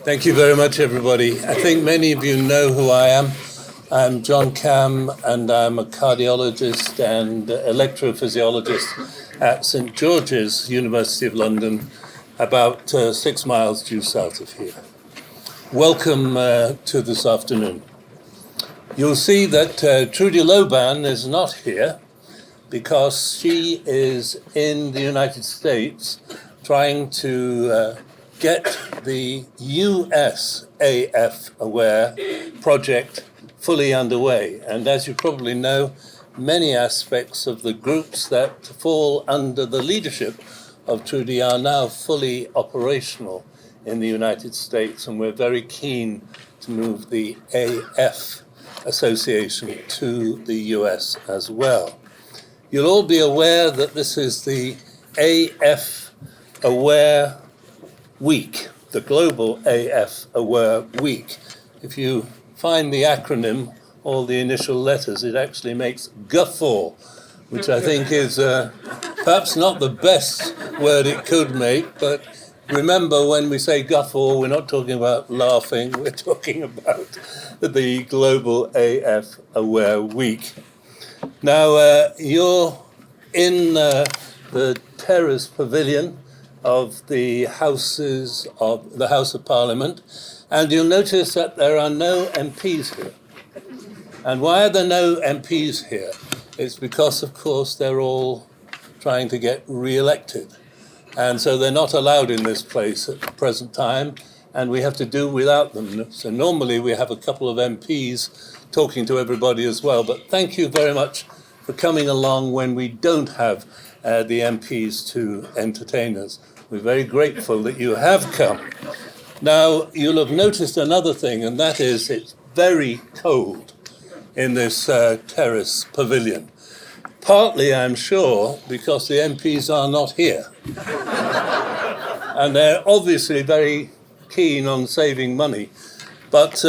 Thank you very much, everybody. I think many of you know who I am. I'm John Camm, and I'm a cardiologist and electrophysiologist at St George's, University of London, about 6 miles due south of here. Welcome to this afternoon. You'll see that Trudy Loban is not here because she is in the United States trying to get the USAF Aware project fully underway. And as you probably know, many aspects of the groups that fall under the leadership of Trudy are now fully operational in the United States, and we're very keen to move the AF Association to the US as well. You'll all be aware that this is the AF Aware Week, the Global AF Aware Week. If you find the acronym, all the initial letters, it actually makes GUFFAW, which I think is perhaps not the best word it could make, but remember, when we say guffaw, we're not talking about laughing, we're talking about the Global AF Aware Week. Now, you're in the terrace pavilion of the House of Parliament, and you'll notice that there are no MPs here. And why are there no MPs here? It's because, of course, they're all trying to get re-elected. And so they're not allowed in this place at the present time, and we have to do without them. So normally we have a couple of MPs talking to everybody as well, but thank you very much for coming along when we don't have the MPs to entertain us. We're very grateful that you have come. Now, you'll have noticed another thing, and that is it's very cold in this terrace pavilion. Partly, I'm sure, because the MPs are not here. And they're obviously very keen on saving money. But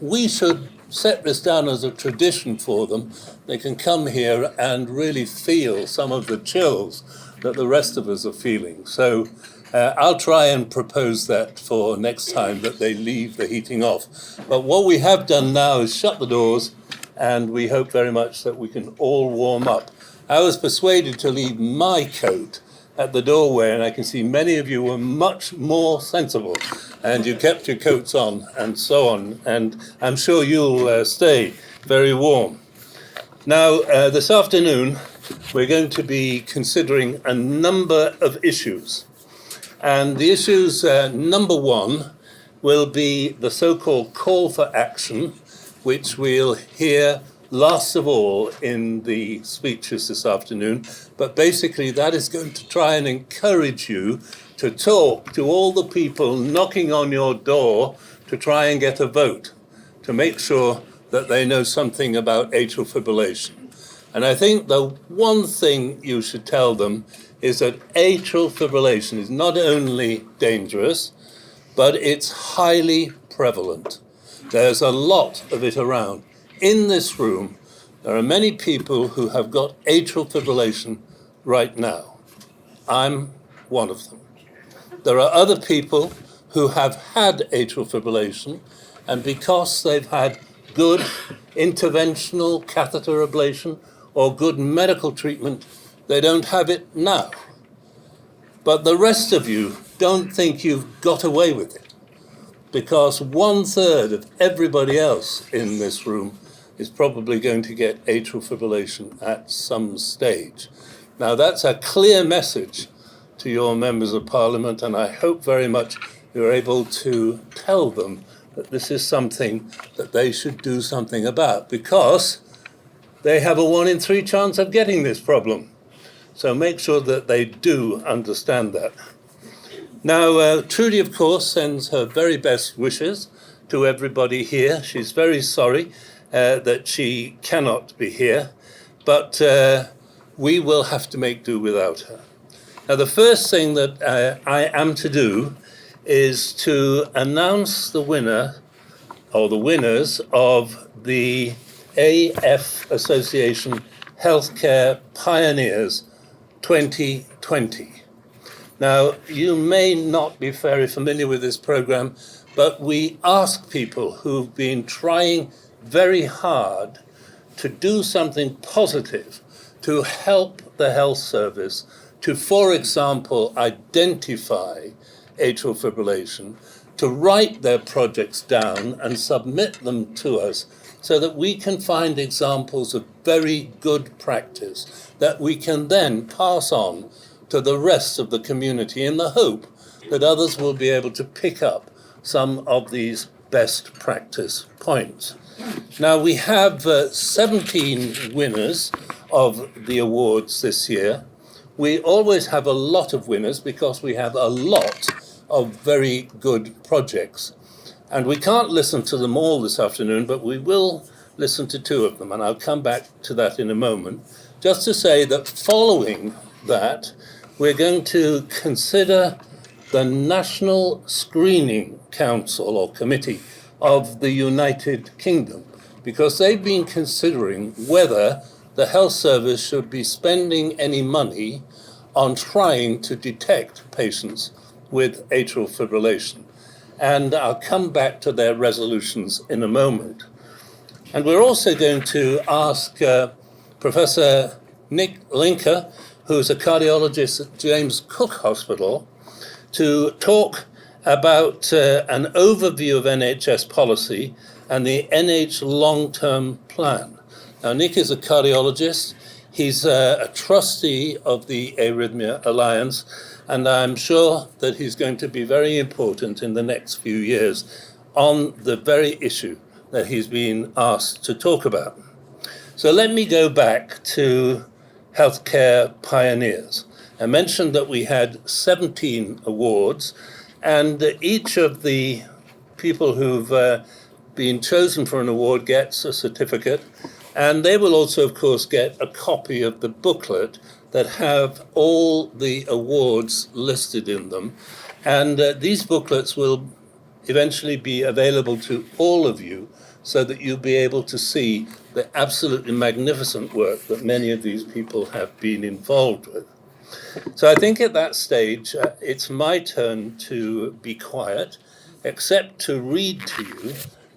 we should set this down as a tradition for them. They can come here and really feel some of the chills that the rest of us are feeling. So I'll try and propose that for next time, that they leave the heating off. But what we have done now is shut the doors, and we hope very much that we can all warm up. I was persuaded to leave my coat at the doorway, and I can see many of you were much more sensible, and you kept your coats on and so on, and I'm sure you'll stay very warm. Now, this afternoon, we're going to be considering a number of issues. And the issues, number one, will be the so-called call for action, which we'll hear last of all in the speeches this afternoon. But basically, that is going to try and encourage you to talk to all the people knocking on your door to try and get a vote, to make sure that they know something about atrial fibrillation. And I think the one thing you should tell them is that atrial fibrillation is not only dangerous, but it's highly prevalent. There's a lot of it around. In this room, there are many people who have got atrial fibrillation right now. I'm one of them. There are other people who have had atrial fibrillation, and because they've had good interventional catheter ablation or good medical treatment, they don't have it now. But the rest of you don't think you've got away with it, because 1/3 of everybody else in this room is probably going to get atrial fibrillation at some stage. Now, that's a clear message to your members of Parliament, and I hope very much you're able to tell them that this is something that they should do something about, because they have a 1 in 3 chance of getting this problem. So make sure that they do understand that. Now, Trudy, of course, sends her very best wishes to everybody here. She's very sorry that she cannot be here, but we will have to make do without her. Now, the first thing that I am to do is to announce the winner, or the winners, of the AF Association Healthcare Pioneers 2020. Now, you may not be very familiar with this program, but we ask people who've been trying very hard to do something positive to help the health service to, for example, identify atrial fibrillation, to write their projects down and submit them to us so that we can find examples of very good practice that we can then pass on to the rest of the community in the hope that others will be able to pick up some of these best practice points. Now, we have 17 winners of the awards this year. We always have a lot of winners because we have a lot of very good projects. And we can't listen to them all this afternoon, but we will listen to two of them, and I'll come back to that in a moment. Just to say that following that, we're going to consider the National Screening Council or Committee of the United Kingdom, because they've been considering whether the health service should be spending any money on trying to detect patients with atrial fibrillation. And I'll come back to their resolutions in a moment. And we're also going to ask Professor Nick Linker, who's a cardiologist at James Cook Hospital, to talk about an overview of NHS policy and the NH long-term plan. Now, Nick is a cardiologist. He's a trustee of the Arrhythmia Alliance, and I'm sure that he's going to be very important in the next few years on the very issue that he's been asked to talk about. So let me go back to healthcare pioneers. I mentioned that we had 17 awards, and each of the people who've been chosen for an award gets a certificate, and they will also, of course, get a copy of the booklet that have all the awards listed in them. And these booklets will eventually be available to all of you so that you'll be able to see the absolutely magnificent work that many of these people have been involved with. So I think at that stage, it's my turn to be quiet, except to read to you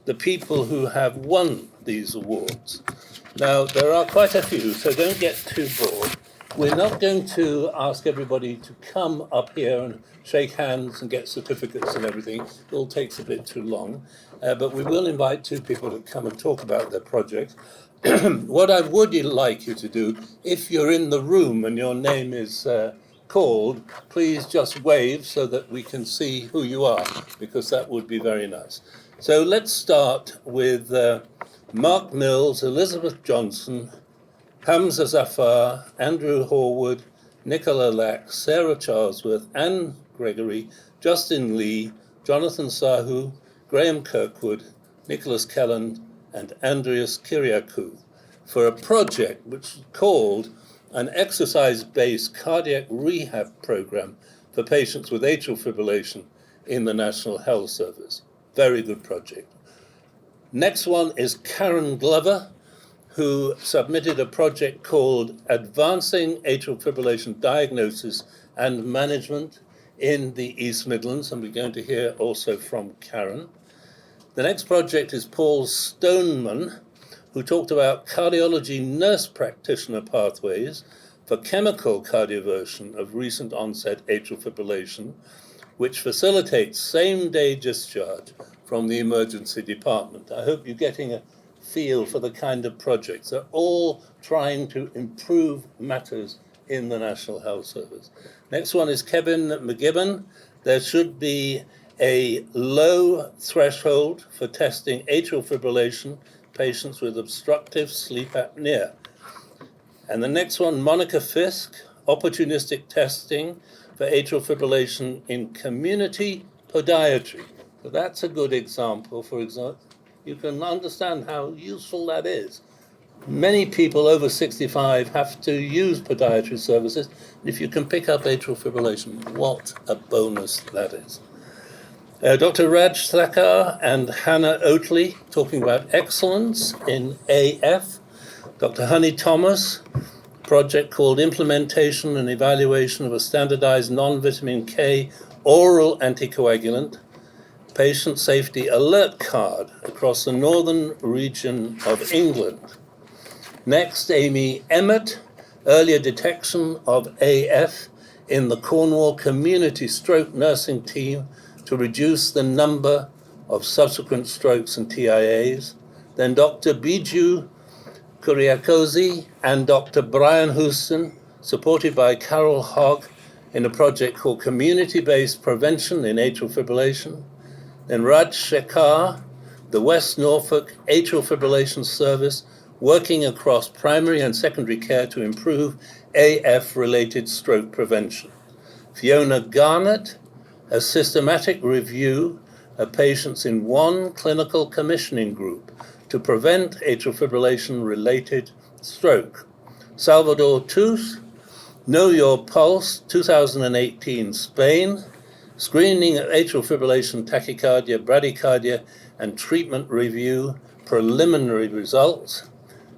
the people who have won these awards. Now, there are quite a few, so don't get too bored. We're not going to ask everybody to come up here and shake hands and get certificates and everything. It all takes a bit too long. But we will invite two people to come and talk about their project. What I would like you to do, if you're in the room and your name is called, please just wave so that we can see who you are, because that would be very nice. So let's start with Mark Mills, Elizabeth Johnson, Hamza Zafar, Andrew Horwood, Nicola Lack, Sarah Charlesworth, Anne Gregory, Justin Lee, Jonathan Sahu, Graham Kirkwood, Nicholas Kelland, and Andreas Kyriacou for a project which is called an exercise-based cardiac rehab program for patients with atrial fibrillation in the National Health Service. Very good project. Next one is Karen Glover, who submitted a project called Advancing Atrial Fibrillation Diagnosis and Management in the East Midlands, and we're going to hear also from Karen. The next project is Paul Stoneman, who talked about cardiology nurse practitioner pathways for chemical cardioversion of recent onset atrial fibrillation, which facilitates same-day discharge from the emergency department. I hope you're getting a feel for the kind of projects. They're all trying to improve matters in the National Health Service. Next one is Kevin McGibbon. There should be a low threshold for testing atrial fibrillation patients with obstructive sleep apnea. And the next one, Monica Fisk, opportunistic testing for atrial fibrillation in community podiatry. So that's a good example, for example. You can understand how useful that is. Many people over 65 have to use podiatry services. If you can pick up atrial fibrillation, what a bonus that is. Dr. Raj Thakkar and Hannah Oatley talking about excellence in AF. Dr. Honey Thomas, project called Implementation and Evaluation of a Standardized Non-Vitamin K Oral Anticoagulant Patient Safety Alert Card across the northern region of England. Next, Amy Emmett, earlier detection of AF in the Cornwall Community Stroke Nursing Team to reduce the number of subsequent strokes and TIAs. Then Dr. Biju Kyriacou and Dr. Brian Houston, supported by Carol Hogg, in a project called Community-Based Prevention in Atrial Fibrillation. Then Raj Shekhar, the West Norfolk Atrial Fibrillation Service, working across primary and secondary care to improve AF-related stroke prevention. Fiona Garnett, a systematic review of patients in one clinical commissioning group to prevent atrial fibrillation-related stroke. Salvador Tooth, Know Your Pulse, 2018 Spain, screening of atrial fibrillation, tachycardia, bradycardia, and treatment review, preliminary results.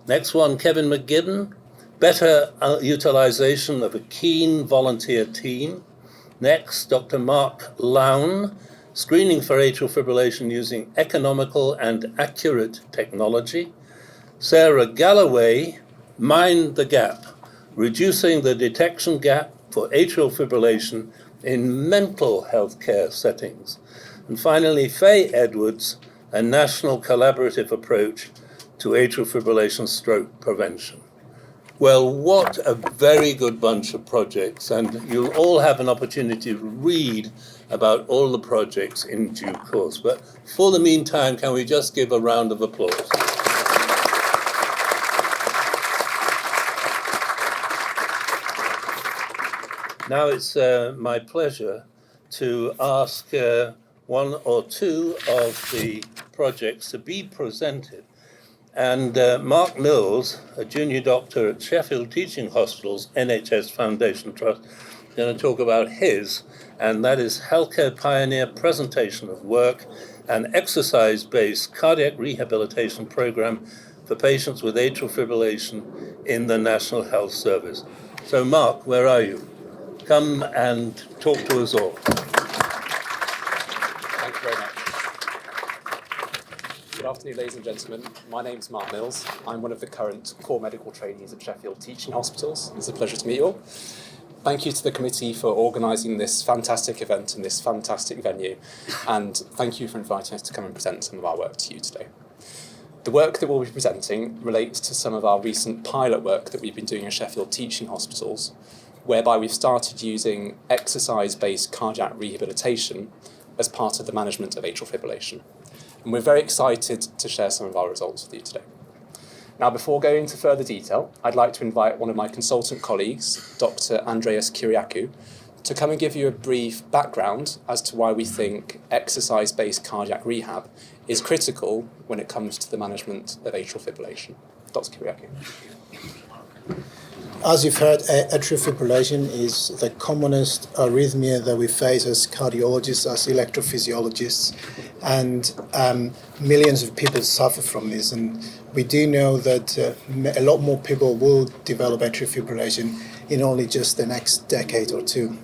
Next one, Kevin McGibbon, better utilization of a keen volunteer team. Next, Dr. Mark Lown, screening for atrial fibrillation using economical and accurate technology. Sarah Galloway, Mind the Gap, reducing the detection gap for atrial fibrillation in mental health care settings. And finally, Faye Edwards, a national collaborative approach to atrial fibrillation stroke prevention. Well, what a very good bunch of projects, and you'll all have an opportunity to read about all the projects in due course. But for the meantime, can we just give a round of applause? Now it's my pleasure to ask one or two of the projects to be presented. And Mark Mills, a junior doctor at Sheffield Teaching Hospital's NHS Foundation Trust, is going to talk about his, and that is Healthcare Pioneer Presentation of Work, an exercise-based cardiac rehabilitation program for patients with atrial fibrillation in the National Health Service. So Mark, where are you? Come and talk to us all. Thank you very much. Good afternoon, ladies and gentlemen. My name is Mark Mills. I'm one of the current core medical trainees at Sheffield Teaching Hospitals. It's a pleasure to meet you all. Thank you to the committee for organising this fantastic event in this fantastic venue, and thank you for inviting us to come and present some of our work to you today. The work that we'll be presenting relates to some of our recent pilot work that we've been doing at Sheffield Teaching Hospitals, whereby we've started using exercise-based cardiac rehabilitation as part of the management of atrial fibrillation. And we're very excited to share some of our results with you today. Now, before going into further detail, I'd like to invite one of my consultant colleagues, Dr. Andreas Kyriacou, to come and give you a brief background as to why we think exercise-based cardiac rehab is critical when it comes to the management of atrial fibrillation. Dr. Kyriacou. As you've heard, atrial fibrillation is the commonest arrhythmia that we face as cardiologists, as electrophysiologists, and millions of people suffer from this. And we do know that a lot more people will develop atrial fibrillation in only just the next decade or two.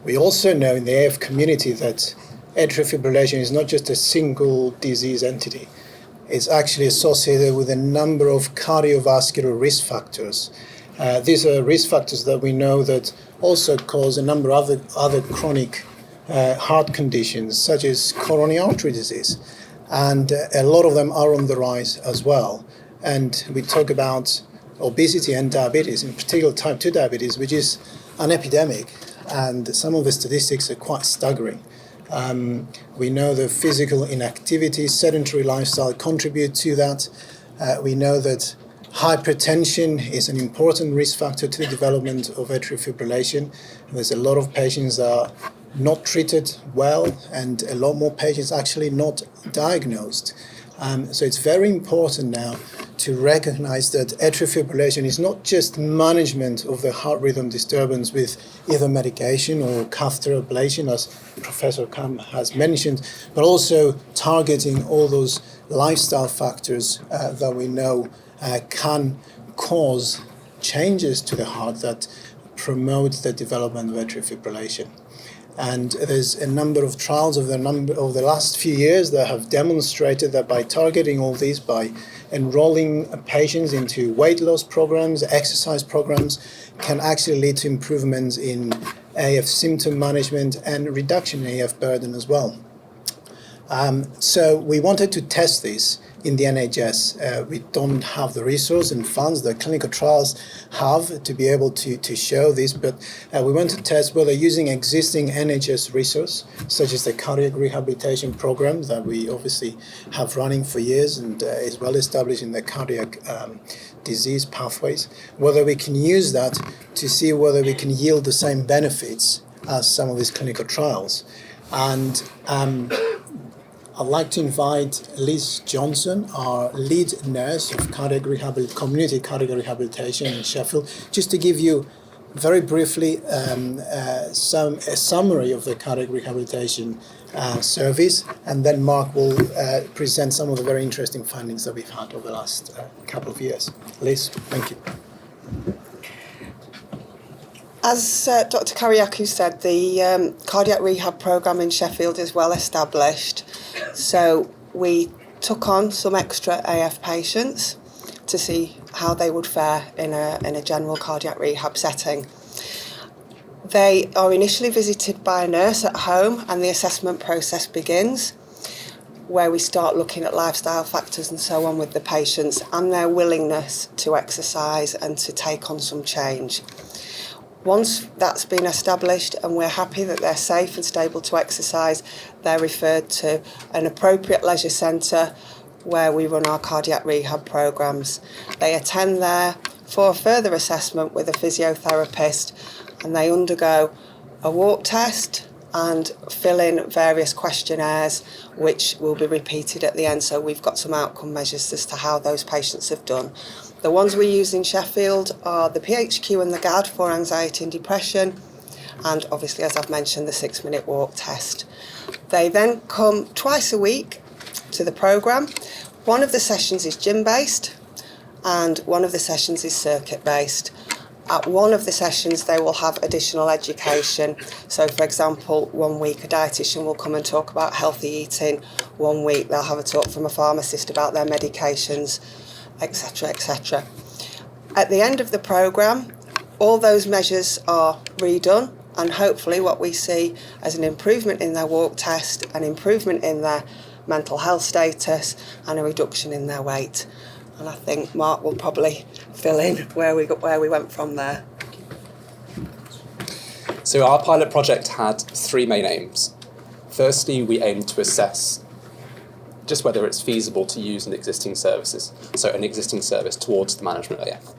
We also know in the AF community that atrial fibrillation is not just a single disease entity. It's actually associated with a number of cardiovascular risk factors. These are risk factors that we know that also cause a number of other chronic heart conditions, such as coronary artery disease. And a lot of them are on the rise as well. And we talk about obesity and diabetes, in particular type 2 diabetes, which is an epidemic. And some of the statistics are quite staggering. We know that physical inactivity, sedentary lifestyle contribute to that. We know that hypertension is an important risk factor to the development of atrial fibrillation. There's a lot of patients that are not treated well, and a lot more patients actually not diagnosed. So it's very important now to recognize that atrial fibrillation is not just management of the heart rhythm disturbance with either medication or catheter ablation, as Professor Camm has mentioned, but also targeting all those lifestyle factors that we know can cause changes to the heart that promote the development of atrial fibrillation. And there's a number of trials over the last few years that have demonstrated that by targeting all these, by enrolling patients into weight loss programs, exercise programs, can actually lead to improvements in AF symptom management and reduction in AF burden as well. So we wanted to test this in the NHS. We don't have the resource and funds that clinical trials have to be able to show this, but we want to test whether using existing NHS resource, such as the cardiac rehabilitation program that we obviously have running for years and is well established in the cardiac disease pathways, whether we can use that to see whether we can yield the same benefits as some of these clinical trials. And I'd like to invite Liz Johnson, our lead nurse of community cardiac rehabilitation in Sheffield, just to give you very briefly a summary of the cardiac rehabilitation service, and then Mark will present some of the very interesting findings that we've had over the last couple of years. Liz, thank you. As Dr. Kyriacou said, the cardiac rehab programme in Sheffield is well established. So we took on some extra AF patients to see how they would fare in a general cardiac rehab setting. They are initially visited by a nurse at home, and the assessment process begins, where we start looking at lifestyle factors and so on with the patients and their willingness to exercise and to take on some change. Once that's been established and we're happy that they're safe and stable to exercise, they're referred to an appropriate leisure centre where we run our cardiac rehab programmes. They attend there for further assessment with a physiotherapist, and they undergo a walk test and fill in various questionnaires which will be repeated at the end, so we've got some outcome measures as to how those patients have done. The ones we use in Sheffield are the PHQ and the GAD for anxiety and depression, and obviously, as I've mentioned, the 6-minute walk test. They then come twice a week to the programme. One of the sessions is gym-based and one of the sessions is circuit-based. At one of the sessions, they will have additional education. So, for example, one week a dietitian will come and talk about healthy eating. One week they'll have a talk from a pharmacist about their medications, etc., etc. At the end of the programme, all those measures are redone, and hopefully what we see as an improvement in their walk test, an improvement in their mental health status, and a reduction in their weight. And I think Mark will probably fill in where we went from there. So our pilot project had 3 main aims. Firstly, we aimed to assess just whether it's feasible to use an existing service towards the management of AF,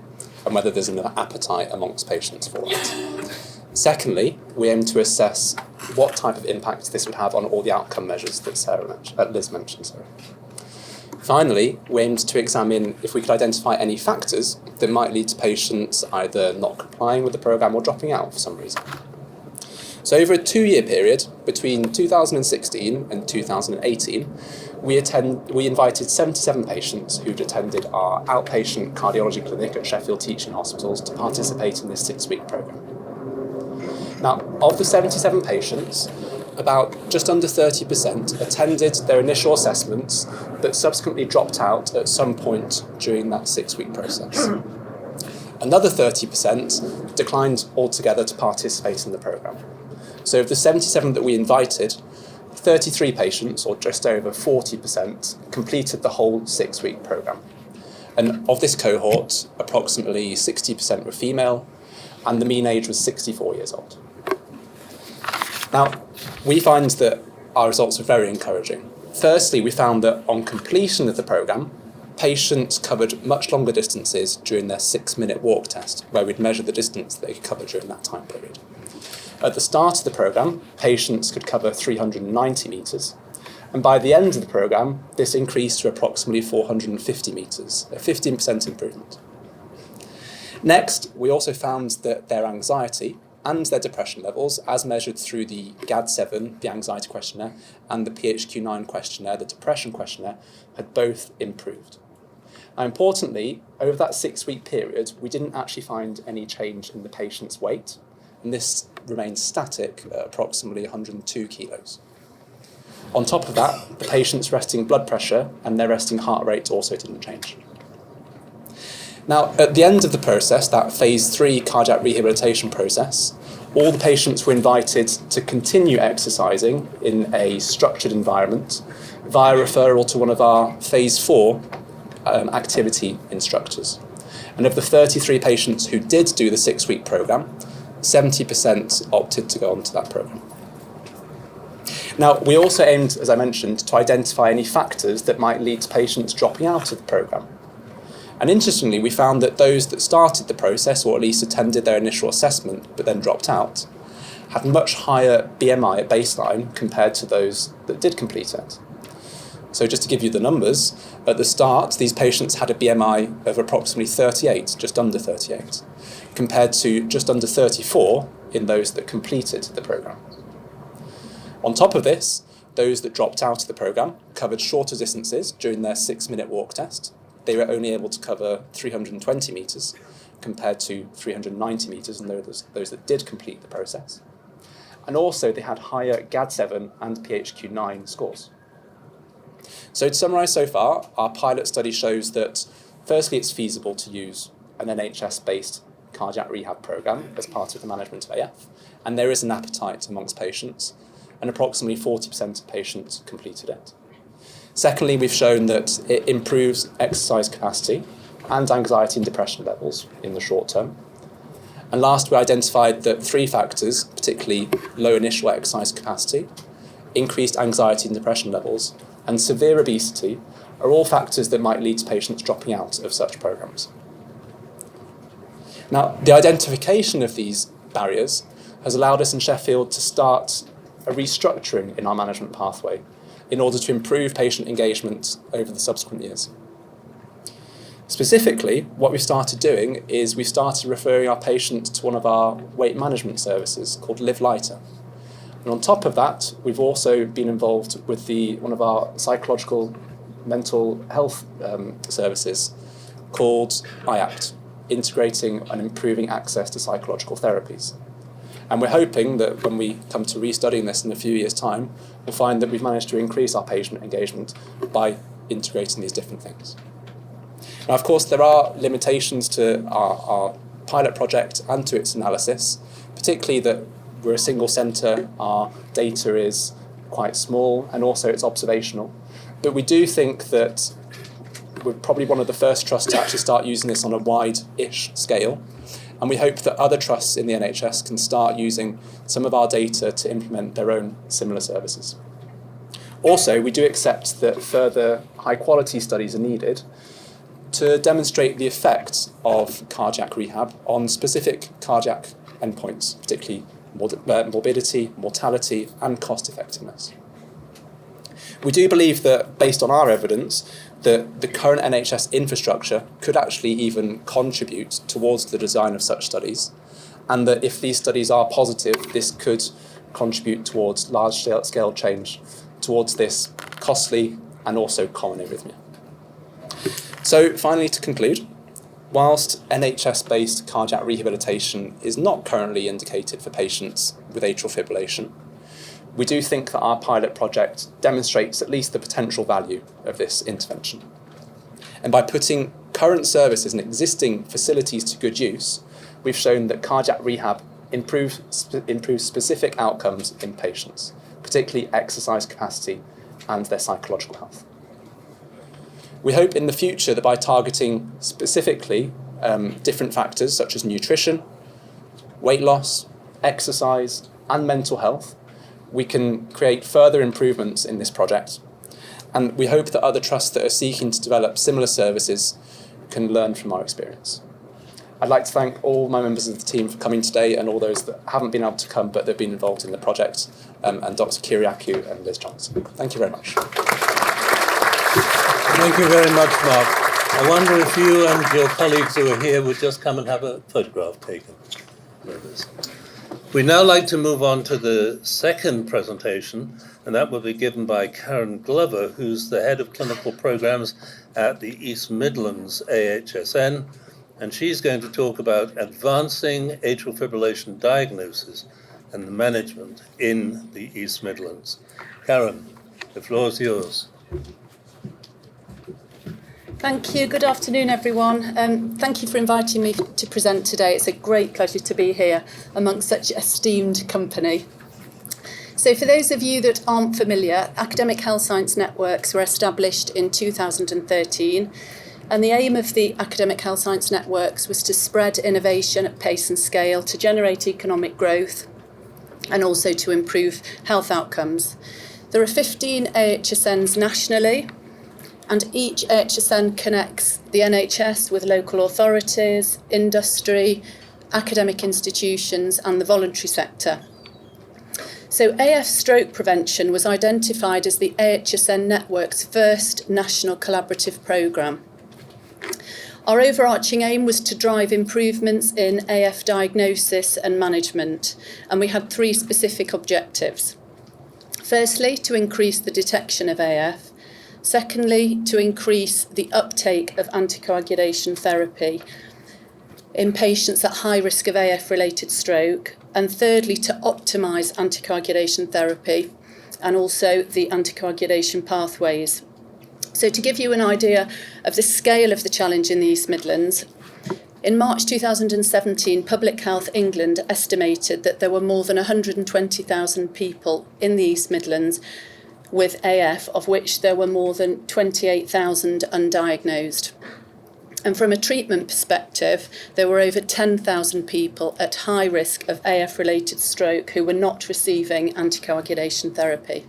and whether there's an appetite amongst patients for it. Secondly, we aimed to assess what type of impact this would have on all the outcome measures that Liz mentioned. Finally, we aimed to examine if we could identify any factors that might lead to patients either not complying with the programme or dropping out for some reason. So over a 2-year period, between 2016 and 2018, we invited 77 patients who'd attended our outpatient cardiology clinic at Sheffield Teaching Hospitals to participate in this 6-week programme. Now, of the 77 patients, about just under 30% attended their initial assessments, but subsequently dropped out at some point during that 6-week process. Another 30% declined altogether to participate in the programme. So of the 77 that we invited, 33 patients, or just over 40%, completed the whole 6-week programme. And of this cohort, approximately 60% were female, and the mean age was 64 years old. Now, we find that our results are very encouraging. Firstly, we found that on completion of the programme, patients covered much longer distances during their 6-minute walk test, where we'd measure the distance they could cover during that time period. At the start of the programme, patients could cover 390 metres, and by the end of the programme, this increased to approximately 450 metres, a 15% improvement. Next, we also found that their anxiety and their depression levels, as measured through the GAD-7, the anxiety questionnaire, and the PHQ-9 questionnaire, the depression questionnaire, had both improved. Now, importantly, over that 6-week period, we didn't actually find any change in the patient's weight, and this remained static at approximately 102 kilos. On top of that, the patient's resting blood pressure and their resting heart rate also didn't change. Now, at the end of the process, that phase 3 cardiac rehabilitation process, all the patients were invited to continue exercising in a structured environment via referral to one of our phase 4 activity instructors. And of the 33 patients who did do the 6-week programme, 70% opted to go on to that programme. Now, we also aimed, as I mentioned, to identify any factors that might lead to patients dropping out of the programme. And interestingly, we found that those that started the process, or at least attended their initial assessment, but then dropped out, had much higher BMI at baseline compared to those that did complete it. So just to give you the numbers, at the start, these patients had a BMI of approximately 38, just under 38, compared to just under 34 in those that completed the programme. On top of this, those that dropped out of the programme covered shorter distances during their 6-minute walk test. They were only able to cover 320 metres compared to 390 metres in those that did complete the process. And also they had higher GAD-7 and PHQ-9 scores. So to summarise so far, our pilot study shows that firstly it's feasible to use an NHS-based cardiac rehab programme as part of the management of AF, and there is an appetite amongst patients, and approximately 40% of patients completed it. Secondly, we've shown that it improves exercise capacity and anxiety and depression levels in the short term. And last, we identified that 3 factors, particularly low initial exercise capacity, increased anxiety and depression levels, and severe obesity, are all factors that might lead to patients dropping out of such programmes. Now, the identification of these barriers has allowed us in Sheffield to start a restructuring in our management pathway in order to improve patient engagement over the subsequent years. Specifically, what we've started doing is we've started referring our patients to one of our weight management services called Live Lighter. And on top of that, we've also been involved with one of our psychological mental health services called IACT, Integrating and Improving Access to Psychological Therapies. And we're hoping that when we come to restudying this in a few years' time, we'll find that we've managed to increase our patient engagement by integrating these different things. Now, of course, there are limitations to our pilot project and to its analysis, particularly that we're a single centre, our data is quite small, and also it's observational. But we do think that we're probably one of the first trusts to actually start using this on a wide-ish scale. And we hope that other trusts in the NHS can start using some of our data to implement their own similar services. Also, we do accept that further high-quality studies are needed to demonstrate the effects of cardiac rehab on specific cardiac endpoints, particularly morbidity, mortality, and cost-effectiveness. We do believe that, based on our evidence, that the current NHS infrastructure could actually even contribute towards the design of such studies, and that if these studies are positive, this could contribute towards large-scale change towards this costly and also common arrhythmia. So finally, to conclude, whilst NHS-based cardiac rehabilitation is not currently indicated for patients with atrial fibrillation, we do think that our pilot project demonstrates at least the potential value of this intervention. And by putting current services and existing facilities to good use, we've shown that cardiac rehab improves specific outcomes in patients, particularly exercise capacity and their psychological health. We hope in the future that by targeting specifically different factors such as nutrition, weight loss, exercise, and mental health, we can create further improvements in this project. And we hope that other trusts that are seeking to develop similar services can learn from our experience. I'd like to thank all my members of the team for coming today, and all those that haven't been able to come but they've been involved in the project, and Dr. Kyriacou and Liz Johnson. Thank you very much. Thank you very much, Mark. I wonder if you and your colleagues who are here would just come and have a photograph taken with us. We'd now like to move on to the second presentation, and that will be given by Karen Glover, who's the head of clinical programs at the East Midlands AHSN, and she's going to talk about advancing atrial fibrillation diagnosis and the management in the East Midlands. Karen, the floor is yours. Thank you. Good afternoon, everyone. Thank you for inviting me to present today. It's a great pleasure to be here amongst such esteemed company. So for those of you that aren't familiar, academic health science networks were established in 2013, and the aim of the academic health science networks was to spread innovation at pace and scale, to generate economic growth, and also to improve health outcomes. There are 15 AHSNs nationally, and each AHSN connects the NHS with local authorities, industry, academic institutions, and the voluntary sector. So AF stroke prevention was identified as the AHSN network's first national collaborative programme. Our overarching aim was to drive improvements in AF diagnosis and management, and we had 3 specific objectives. Firstly, to increase the detection of AF. Secondly, to increase the uptake of anticoagulation therapy in patients at high risk of AF-related stroke. And thirdly, to optimise anticoagulation therapy and also the anticoagulation pathways. So to give you an idea of the scale of the challenge in the East Midlands, in March 2017, Public Health England estimated that there were more than 120,000 people in the East Midlands with AF, of which there were more than 28,000 undiagnosed. And from a treatment perspective, there were over 10,000 people at high risk of AF-related stroke who were not receiving anticoagulation therapy.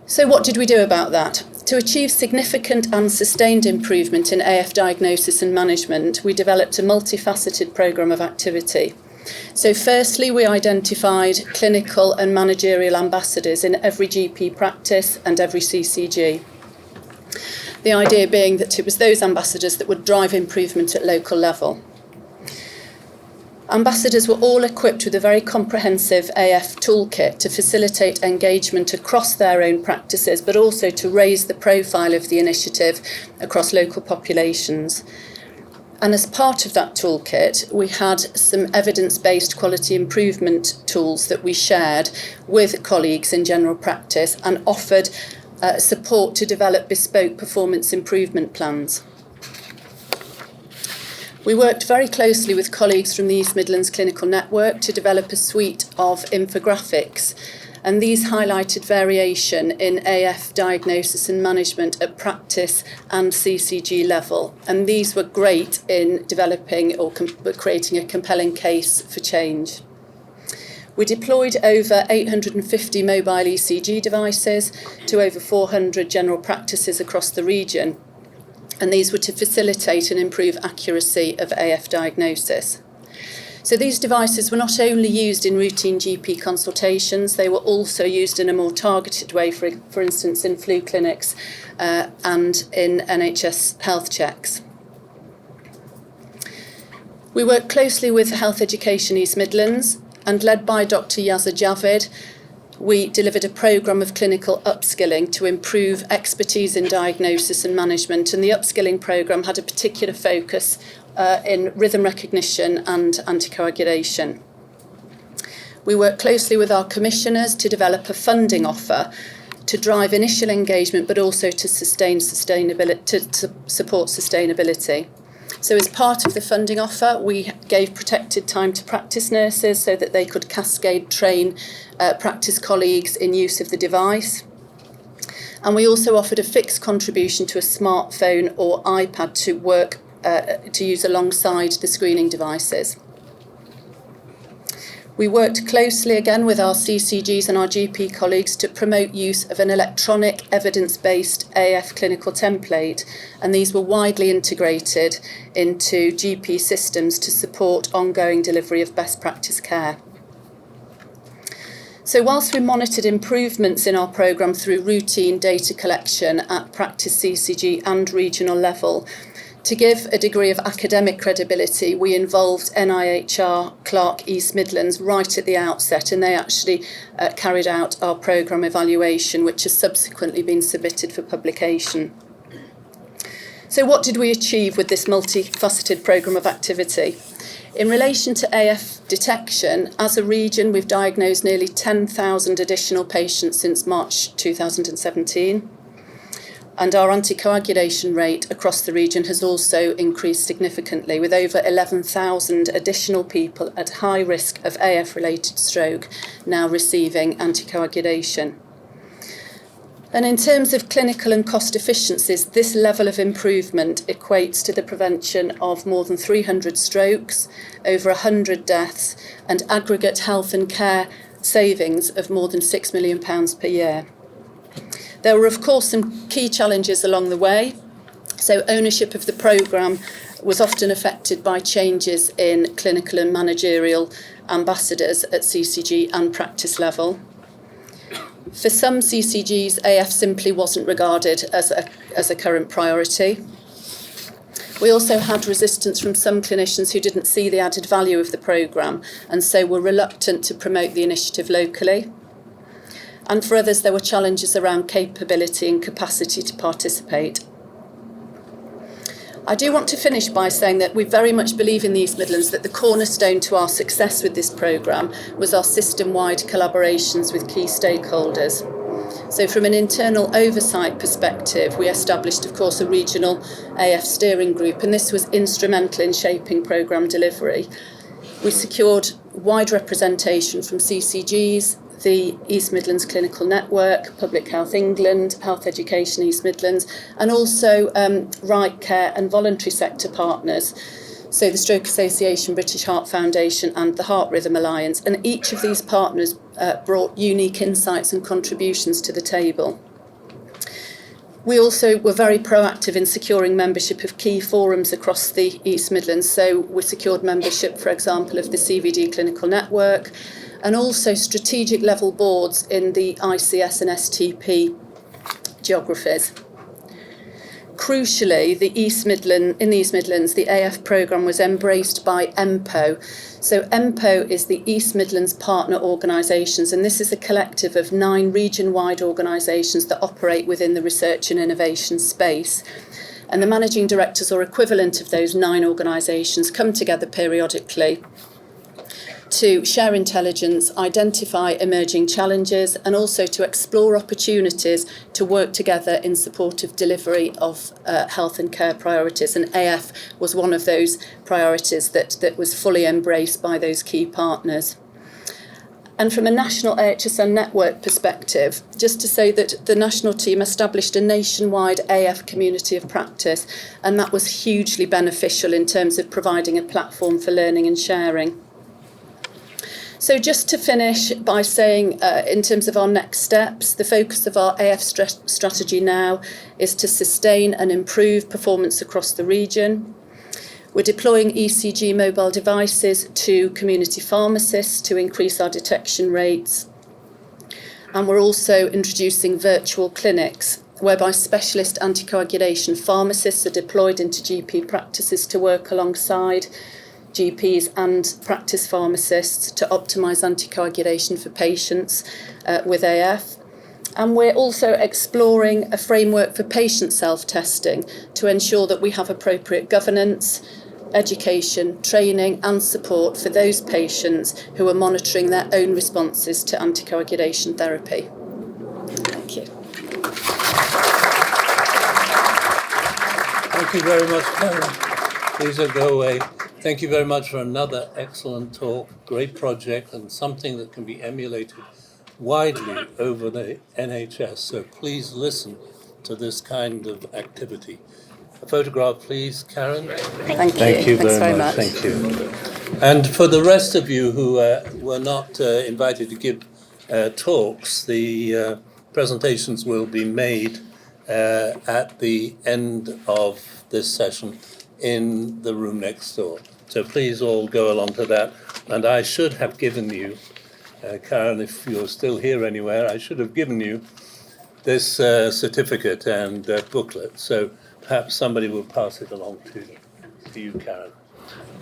So what did we do about that? To achieve significant and sustained improvement in AF diagnosis and management, we developed a multifaceted programme of activity. So firstly, we identified clinical and managerial ambassadors in every GP practice and every CCG. The idea being that it was those ambassadors that would drive improvement at local level. Ambassadors were all equipped with a very comprehensive AF toolkit to facilitate engagement across their own practices, but also to raise the profile of the initiative across local populations. And as part of that toolkit, we had some evidence-based quality improvement tools that we shared with colleagues in general practice and offered support to develop bespoke performance improvement plans. We worked very closely with colleagues from the East Midlands Clinical Network to develop a suite of infographics, and these highlighted variation in AF diagnosis and management at practice and CCG level, and these were great in developing or creating a compelling case for change. We deployed over 850 mobile ECG devices to over 400 general practices across the region, and these were to facilitate and improve accuracy of AF diagnosis. So these devices were not only used in routine GP consultations, they were also used in a more targeted way, for instance, in flu clinics and in NHS health checks. We worked closely with Health Education East Midlands, and led by Dr. Yazza Javid, we delivered a programme of clinical upskilling to improve expertise in diagnosis and management, and the upskilling programme had a particular focus in rhythm recognition and anticoagulation. We worked closely with our commissioners to develop a funding offer to drive initial engagement, but also to support sustainability. So as part of the funding offer, we gave protected time to practice nurses so that they could cascade train practice colleagues in use of the device. And we also offered a fixed contribution to a smartphone or iPad to work to use alongside the screening devices. We worked closely again with our CCGs and our GP colleagues to promote use of an electronic evidence-based AF clinical template, and these were widely integrated into GP systems to support ongoing delivery of best practice care. So whilst we monitored improvements in our programme through routine data collection at practice CCG and regional level, To give a degree of academic credibility, we involved NIHR Clark East Midlands right at the outset, and they actually carried out our programme evaluation, which has subsequently been submitted for publication. So what did we achieve with this multifaceted programme of activity? In relation to AF detection, as a region, we've diagnosed nearly 10,000 additional patients since March 2017. And our anticoagulation rate across the region has also increased significantly, with over 11,000 additional people at high risk of AF-related stroke now receiving anticoagulation. And in terms of clinical and cost efficiencies, this level of improvement equates to the prevention of more than 300 strokes, over 100 deaths, and aggregate health and care savings of more than £6 million per year. There were, of course, some key challenges along the way. So ownership of the programme was often affected by changes in clinical and managerial ambassadors at CCG and practice level. For some CCGs, AF simply wasn't regarded as a current priority. We also had resistance from some clinicians who didn't see the added value of the programme and so were reluctant to promote the initiative locally. And for others, there were challenges around capability and capacity to participate. I do want to finish by saying that we very much believe in the East Midlands that the cornerstone to our success with this programme was our system-wide collaborations with key stakeholders. So from an internal oversight perspective, we established, of course, a regional AF steering group, and this was instrumental in shaping programme delivery. We secured wide representation from CCGs, the East Midlands Clinical Network, Public Health England, Health Education East Midlands, and also right care and voluntary sector partners, so the Stroke Association, British Heart Foundation and the Heart Rhythm Alliance, and each of these partners brought unique insights and contributions to the table. We also were very proactive in securing membership of key forums across the East Midlands, so we secured membership, for example, of the CVD Clinical Network, and also strategic level boards in the ICS and STP geographies. Crucially, in the East Midlands, the AF programme was embraced by EMPO. So EMPO is the East Midlands Partner Organisations, and this is a collective of 9 region-wide organisations that operate within the research and innovation space. And the managing directors or equivalent of those 9 organisations come together periodically to share intelligence, identify emerging challenges, and also to explore opportunities to work together in support of delivery of health and care priorities. And AF was one of those priorities that was fully embraced by those key partners. And from a national AHSN network perspective, just to say that the national team established a nationwide AF community of practice, and that was hugely beneficial in terms of providing a platform for learning and sharing. So just to finish by saying, in terms of our next steps, the focus of our AF strategy now is to sustain and improve performance across the region. We're deploying ECG mobile devices to community pharmacists to increase our detection rates. And we're also introducing virtual clinics, whereby specialist anticoagulation pharmacists are deployed into GP practices to work alongside GPs and practice pharmacists to optimise anticoagulation for patients with AF. And we're also exploring a framework for patient self-testing to ensure that we have appropriate governance, education, training and support for those patients who are monitoring their own responses to anticoagulation therapy. Thank you. Thank you very much, Karen. Please don't go away. Thank you very much for another excellent talk, great project, and something that can be emulated widely over the NHS. So please listen to this kind of activity. A photograph, please, Karen. Thank you very much. Thank you. And for the rest of you who were not invited to give talks, the presentations will be made at the end of this session in the room next door. So please all go along to that. And I should have given you, Karen, if you're still here anywhere, I should have given you this certificate and booklet. So perhaps somebody will pass it along to you, Karen.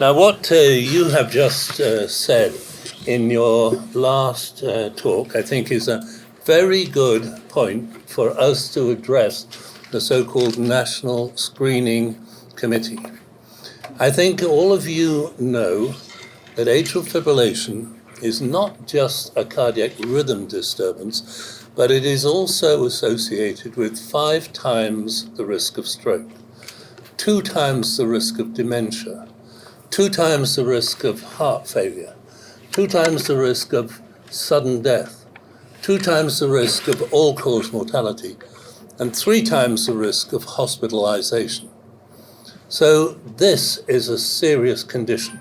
Now, what you have just said in your last talk, I think, is a very good point for us to address the so-called National Screening Committee. I think all of you know that atrial fibrillation is not just a cardiac rhythm disturbance, but it is also associated with 5 times the risk of stroke, 2 times the risk of dementia, 2 times the risk of heart failure, 2 times the risk of sudden death, 2 times the risk of all-cause mortality, and 3 times the risk of hospitalization. So this is a serious condition.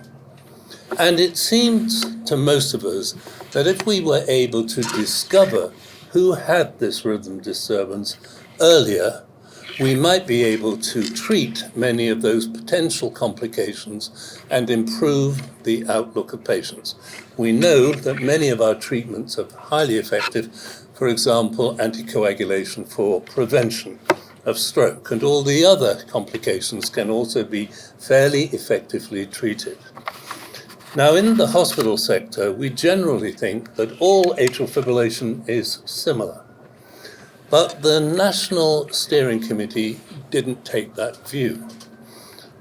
And it seems to most of us that if we were able to discover who had this rhythm disturbance earlier, we might be able to treat many of those potential complications and improve the outlook of patients. We know that many of our treatments are highly effective, for example, anticoagulation for prevention of stroke, and all the other complications can also be fairly effectively treated. Now, in the hospital sector, we generally think that all atrial fibrillation is similar. But the National Steering Committee didn't take that view.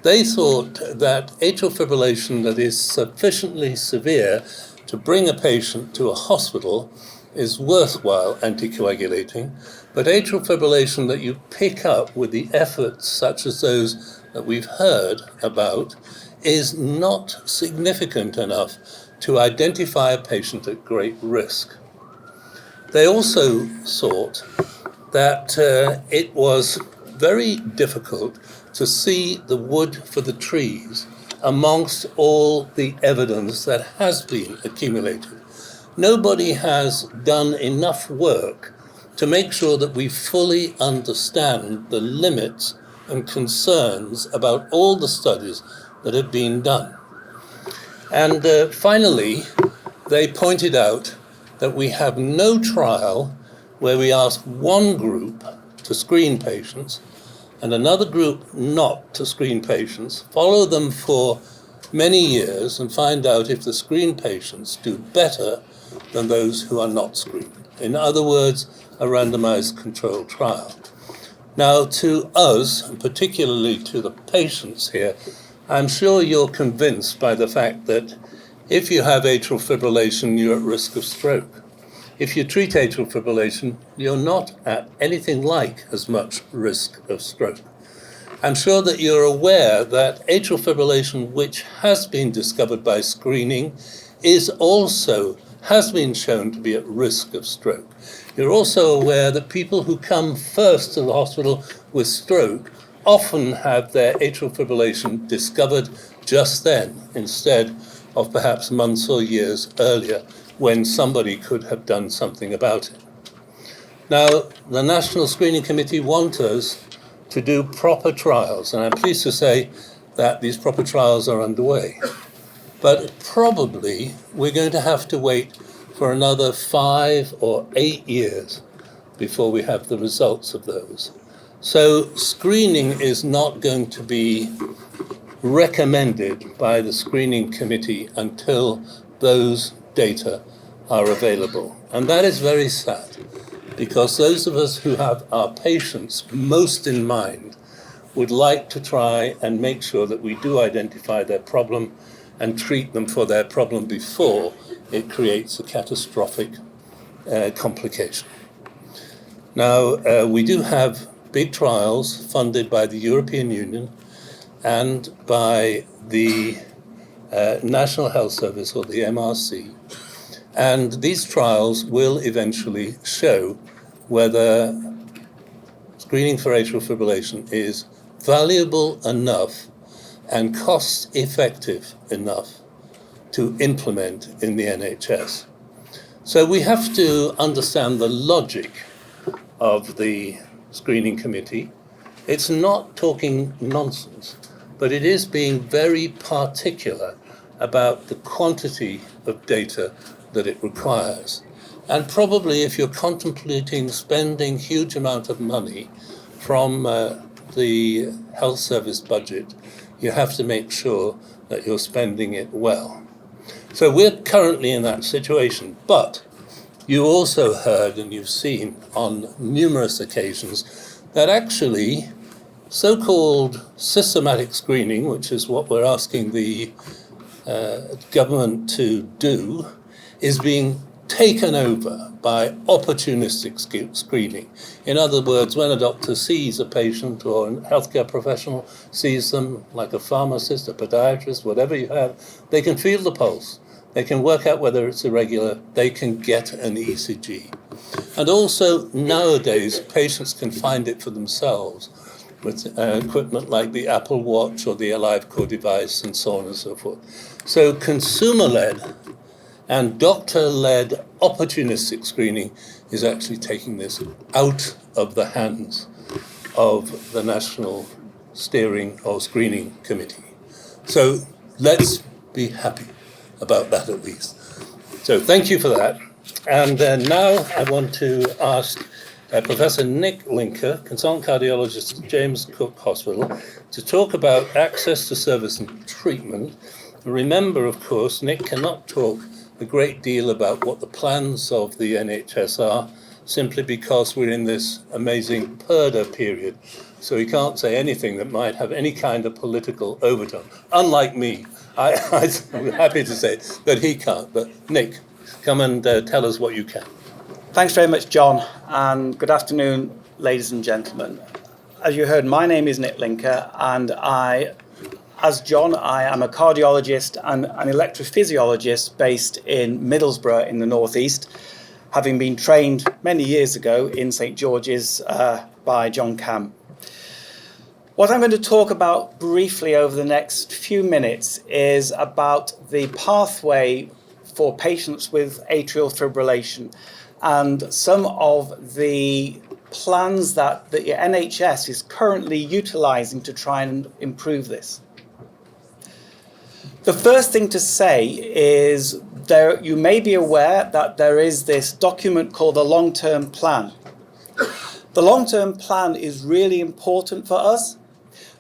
They thought that atrial fibrillation that is sufficiently severe to bring a patient to a hospital is worthwhile anticoagulating, but atrial fibrillation that you pick up with the efforts such as those that we've heard about is not significant enough to identify a patient at great risk. They also thought that it was very difficult to see the wood for the trees amongst all the evidence that has been accumulated. Nobody has done enough work to make sure that we fully understand the limits and concerns about all the studies that have been done. And finally, they pointed out that we have no trial where we ask one group to screen patients and another group not to screen patients, follow them for many years and find out if the screened patients do better than those who are not screened. In other words, a randomized controlled trial. Now, to us, and particularly to the patients here, I'm sure you're convinced by the fact that if you have atrial fibrillation, you're at risk of stroke. If you treat atrial fibrillation, you're not at anything like as much risk of stroke. I'm sure that you're aware that atrial fibrillation, which has been discovered by screening, has been shown to be at risk of stroke. You're also aware that people who come first to the hospital with stroke often have their atrial fibrillation discovered just then, instead of perhaps months or years earlier, when somebody could have done something about it. Now, the National Screening Committee want us to do proper trials, and I'm pleased to say that these proper trials are underway. But probably we're going to have to wait for another 5 or 8 years before we have the results of those. So screening is not going to be recommended by the screening committee until those data are available. And that is very sad, because those of us who have our patients most in mind would like to try and make sure that we do identify their problem and treat them for their problem before it creates a catastrophic complication. Now, we do have big trials funded by the European Union and by the National Health Service, or the MRC, and these trials will eventually show whether screening for atrial fibrillation is valuable enough and cost-effective enough to implement in the NHS. So we have to understand the logic of the screening committee. It's not talking nonsense, but it is being very particular about the quantity of data that it requires. And probably if you're contemplating spending huge amount of money from the health service budget, you have to make sure that you're spending it well. So we're currently in that situation, but you also heard and you've seen on numerous occasions that actually so-called systematic screening, which is what we're asking the government to do, is being taken over by opportunistic screening. In other words, when a doctor sees a patient or a healthcare professional sees them, like a pharmacist, a podiatrist, whatever you have, they can feel the pulse. They can work out whether it's irregular. They can get an ECG. And also, nowadays, patients can find it for themselves with equipment like the Apple Watch or the AliveCore device and so on and so forth. So consumer-led and doctor-led opportunistic screening is actually taking this out of the hands of the National Steering or Screening Committee. So let's be happy about that at least. So thank you for that. And now I want to ask Professor Nick Linker, consultant cardiologist at James Cook Hospital, to talk about access to service and treatment. Remember, of course, Nick cannot talk a great deal about what the plans of the NHS are, simply because we're in this amazing purdah period. So he can't say anything that might have any kind of political overtone. Unlike me, I'm happy to say that he can't. But Nick, come and tell us what you can. Thanks very much, John, and good afternoon, ladies and gentlemen. As you heard, my name is Nick Linker, and as John, I am a cardiologist and an electrophysiologist based in Middlesbrough in the northeast, having been trained many years ago in St George's by John Camm. What I'm going to talk about briefly over the next few minutes is about the pathway for patients with atrial fibrillation and some of the plans that the NHS is currently utilising to try and improve this. The first thing to say is you may be aware that there is this document called the long-term plan. The long-term plan is really important for us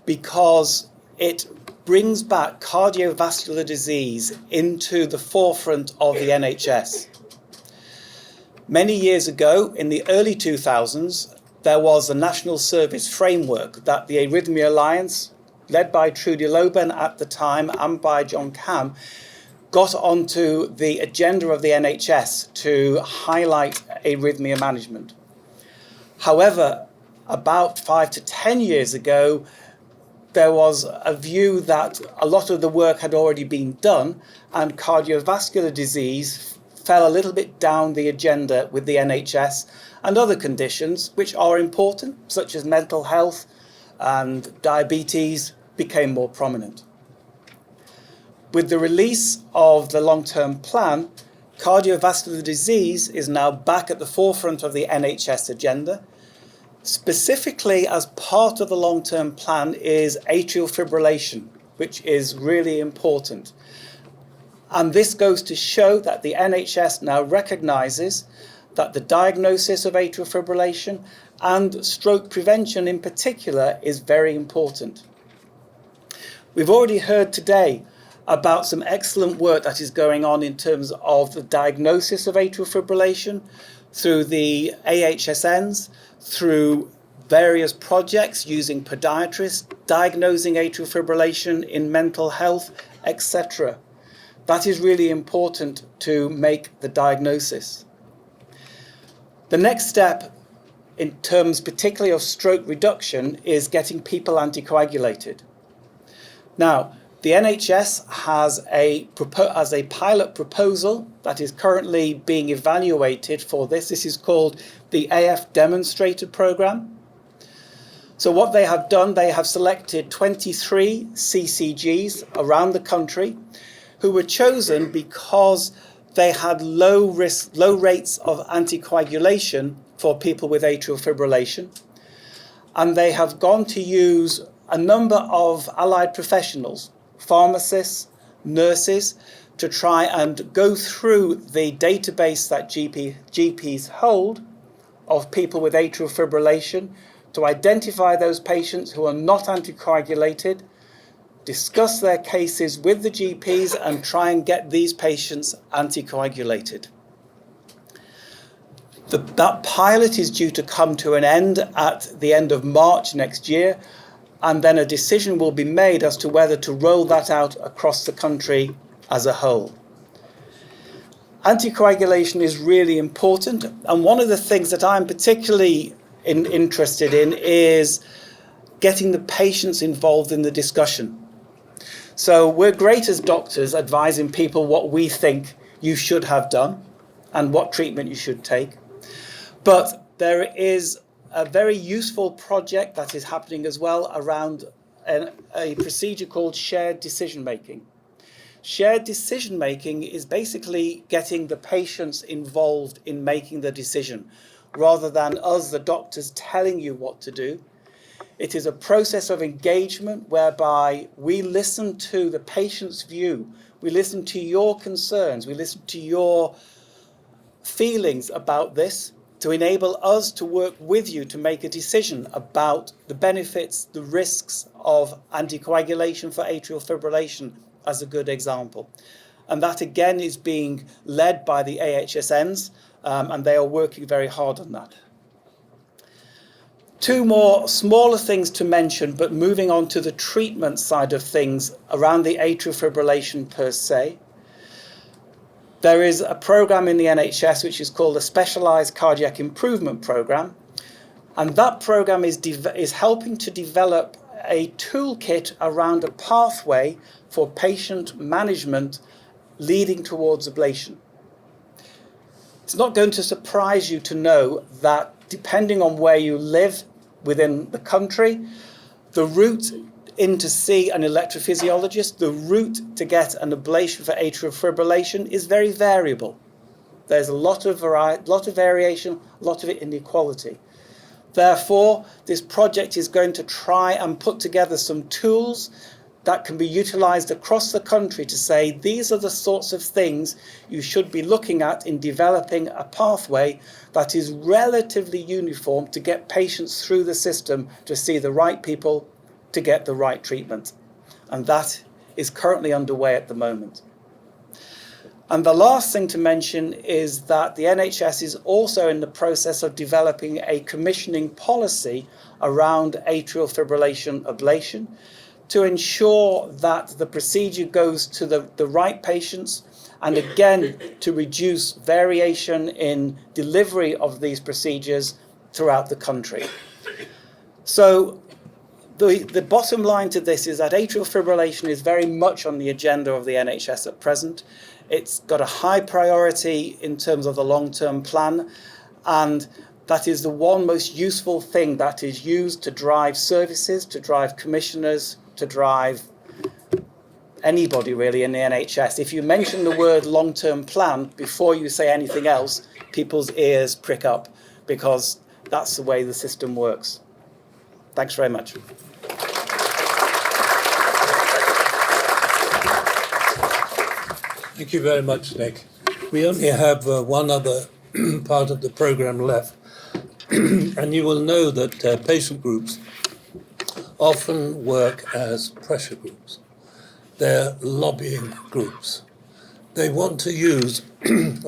because it brings back cardiovascular disease into the forefront of the NHS. Many years ago, in the early 2000s, there was a national service framework that the Arrhythmia Alliance, led by Trudy Loban at the time and by John Camm, got onto the agenda of the NHS to highlight arrhythmia management. However, about 5 to 10 years ago, there was a view that a lot of the work had already been done and cardiovascular disease fell a little bit down the agenda with the NHS, and other conditions which are important, such as mental health and diabetes, became more prominent. With the release of the long-term plan, cardiovascular disease is now back at the forefront of the NHS agenda. Specifically, as part of the long-term plan is atrial fibrillation, which is really important. And this goes to show that the NHS now recognises that the diagnosis of atrial fibrillation and stroke prevention in particular is very important. We've already heard today about some excellent work that is going on in terms of the diagnosis of atrial fibrillation through the AHSNs, through various projects using podiatrists, diagnosing atrial fibrillation in mental health, etc. That is really important to make the diagnosis. The next step in terms particularly of stroke reduction is getting people anticoagulated. Now, the NHS has a pilot proposal that is currently being evaluated for this. This is called the AF Demonstrator Programme. So what they have done, they have selected 23 CCGs around the country who were chosen because they had low rates of anticoagulation for people with atrial fibrillation. And they have gone to use a number of allied professionals, pharmacists, nurses, to try and go through the database that GPs hold of people with atrial fibrillation to identify those patients who are not anticoagulated, discuss their cases with the GPs and try and get these patients anticoagulated. That pilot is due to come to an end at the end of March next year, and then a decision will be made as to whether to roll that out across the country as a whole. Anticoagulation is really important, and one of the things that I'm particularly interested in is getting the patients involved in the discussion. So we're great as doctors advising people what we think you should have done and what treatment you should take. But there is a very useful project that is happening as well around a procedure called shared decision-making. Shared decision-making is basically getting the patients involved in making the decision, rather than us, the doctors, telling you what to do. It is a process of engagement whereby we listen to the patient's view, we listen to your concerns, we listen to your feelings about this to enable us to work with you to make a decision about the benefits, the risks of anticoagulation for atrial fibrillation as a good example. And that again is being led by the AHSNs, and they are working very hard on that. Two more smaller things to mention, but moving on to the treatment side of things around the atrial fibrillation per se. There is a program in the NHS which is called the Specialised Cardiac Improvement Program, and that program is helping to develop a toolkit around a pathway for patient management leading towards ablation. It's not going to surprise you to know that depending on where you live within the country, the route in to see an electrophysiologist, the route to get an ablation for atrial fibrillation is very variable. There's a lot of variation, a lot of inequality. Therefore, this project is going to try and put together some tools that can be utilised across the country to say these are the sorts of things you should be looking at in developing a pathway that is relatively uniform to get patients through the system to see the right people to get the right treatment. And that is currently underway at the moment. And the last thing to mention is that the NHS is also in the process of developing a commissioning policy around atrial fibrillation ablation to ensure that the procedure goes to the right patients, and again to reduce variation in delivery of these procedures throughout the country. So the bottom line to this is that atrial fibrillation is very much on the agenda of the NHS at present. It's got a high priority in terms of the long-term plan, and that is the one most useful thing that is used to drive services, to drive commissioners, to drive anybody really in the NHS. If you mention the word long-term plan before you say anything else, people's ears prick up, because that's the way the system works. Thanks very much. Thank you very much, Nick. We only have one other part of the programme left, and you will know that patient groups often work as pressure groups. They're lobbying groups. They want to use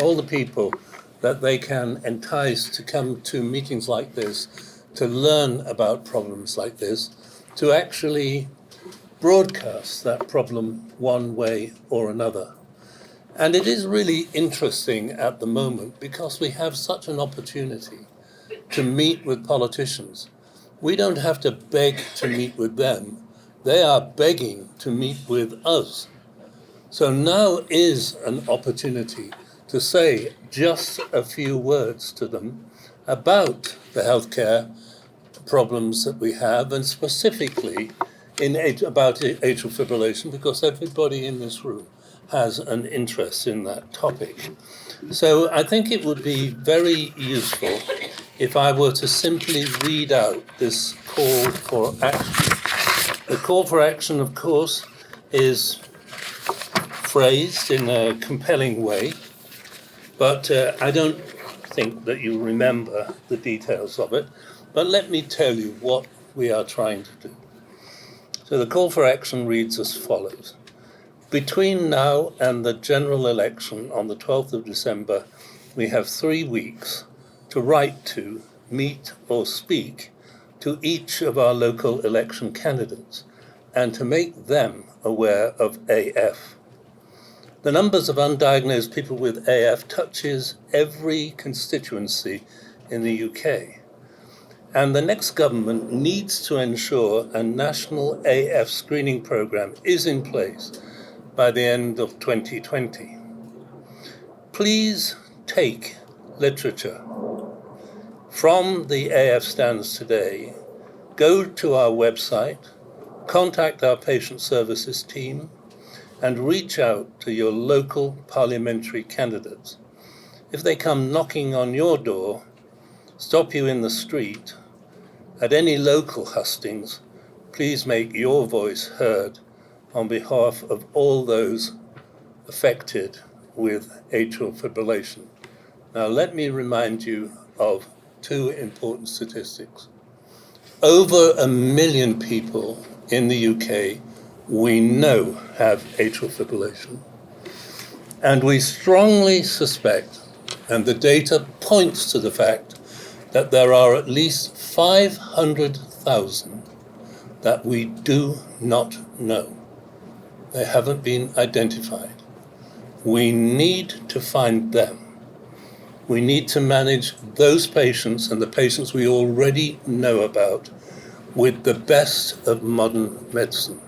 all the people that they can entice to come to meetings like this, to learn about problems like this, to actually broadcast that problem one way or another. And it is really interesting at the moment because we have such an opportunity to meet with politicians. We don't have to beg to meet with them. They are begging to meet with us. So now is an opportunity to say just a few words to them about the healthcare problems that we have, and specifically about atrial fibrillation, because everybody in this room has an interest in that topic. So I think it would be very useful if I were to simply read out this call for action. The call for action, of course, is phrased in a compelling way, but I don't think that you remember the details of it. But let me tell you what we are trying to do. So the call for action reads as follows. Between now and the general election on the 12th of December, we have 3 weeks to write to, meet or speak to each of our local election candidates and to make them aware of AF. The numbers of undiagnosed people with AF touches every constituency in the UK. And the next government needs to ensure a national AF screening programme is in place by the end of 2020. Please take literature from the AF stands today, go to our website, contact our patient services team, and reach out to your local parliamentary candidates. If they come knocking on your door, stop you in the street, at any local hustings, please make your voice heard on behalf of all those affected with atrial fibrillation. Now, let me remind you of 2 important statistics. Over 1 million people in the UK we know have atrial fibrillation. And we strongly suspect, and the data points to the fact, that there are at least 500,000 that we do not know. They haven't been identified. We need to find them. We need to manage those patients and the patients we already know about with the best of modern medicine.